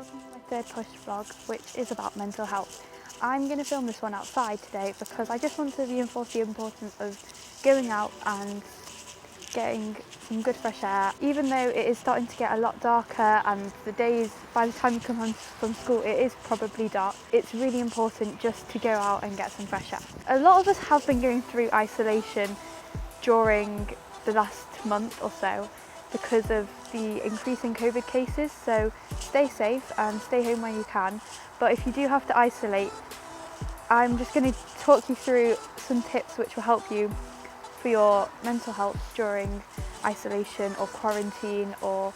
Welcome to my third push vlog, which is about mental health. I'm going to film this one outside today because I just want to reinforce the importance of going out and getting some good fresh air. Even though it is starting to get a lot darker and the days, by the time you come home from school, it is probably dark, it's really important just to go out and get some fresh air. A lot of us have been going through isolation during the last month or so because of the increasing COVID cases, so stay safe and stay home when you can. But if you do have to isolate, I'm just going to talk you through some tips which will help you for your mental health during isolation or quarantine or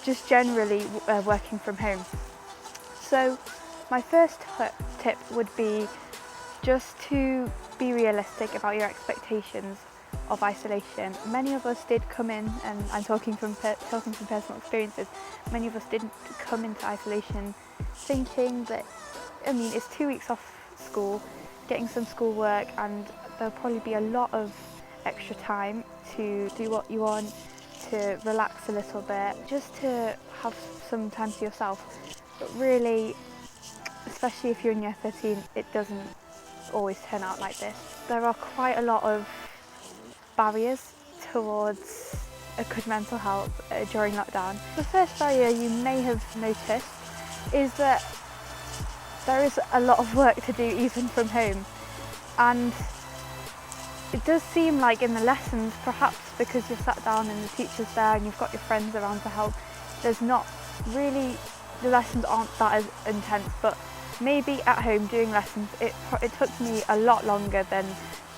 just generally working from home. So my first tip would be just to be realistic about your expectations of isolation. Many of us did come in, and I'm talking from personal experiences, many of us didn't come into isolation thinking that, it's 2 weeks off school, getting some schoolwork, and there'll probably be a lot of extra time to do what you want, to relax a little bit, just to have some time to yourself. But really, especially if you're in year 13, it doesn't always turn out like this. There are quite a lot of barriers towards a good mental health during lockdown. The first barrier you may have noticed is that there is a lot of work to do even from home, and it does seem like in the lessons, perhaps because you're sat down and the teacher's there and you've got your friends around to help, there's not really, the lessons aren't that as intense, but maybe at home doing lessons, it took me a lot longer than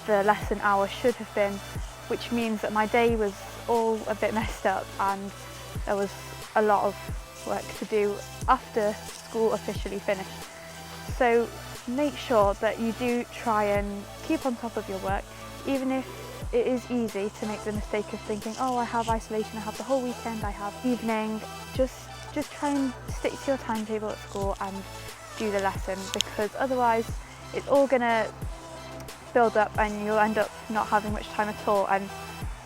the lesson hour should have been, which means that my day was all a bit messed up and there was a lot of work to do after school officially finished. So make sure that you do try and keep on top of your work, even if it is easy to make the mistake of thinking, oh, I have isolation, I have the whole weekend, I have evening. Just try and stick to your timetable at school and do the lesson, because otherwise it's all gonna build up and you'll end up not having much time at all. And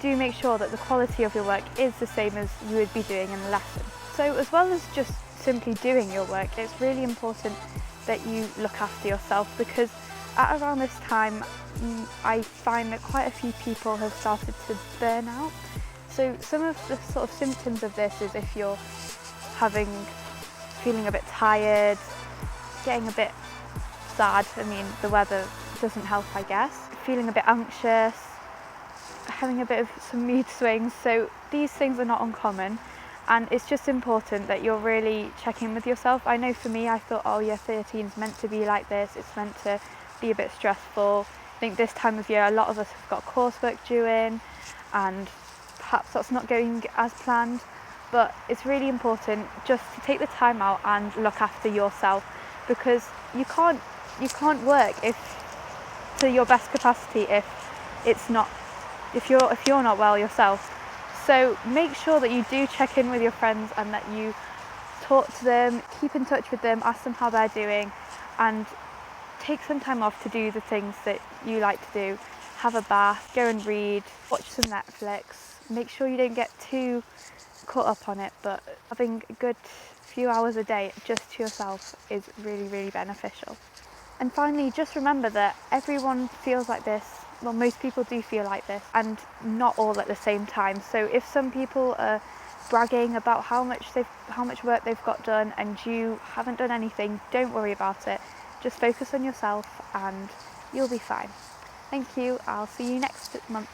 do make sure that the quality of your work is the same as you would be doing in the lesson. So as well as just simply doing your work, it's really important that you look after yourself, because at around this time I find that quite a few people have started to burn out. So some of the sort of symptoms of this is if you're feeling a bit tired, getting a bit sad, the weather doesn't help, I guess, feeling a bit anxious, having a bit of some mood swings. So these things are not uncommon, and it's just important that you're really checking with yourself. I know for me, I thought, oh yeah, 13 is meant to be like this, it's meant to be a bit stressful. I think this time of year a lot of us have got coursework due in and perhaps that's not going as planned, but it's really important just to take the time out and look after yourself, because you can't work to your best capacity if you're not well yourself. So make sure that you do check in with your friends and that you talk to them, keep in touch with them, ask them how they're doing, and take some time off to do the things that you like to do. Have a bath, go and read, watch some Netflix. Make sure you don't get too caught up on it, but having a good few hours a day just to yourself is really, really beneficial. And finally, just remember that everyone feels like this. Well, most people do feel like this, and not all at the same time. So if some people are bragging about how much work they've got done and you haven't done anything, don't worry about it. Just focus on yourself and you'll be fine. Thank you. I'll see you next month.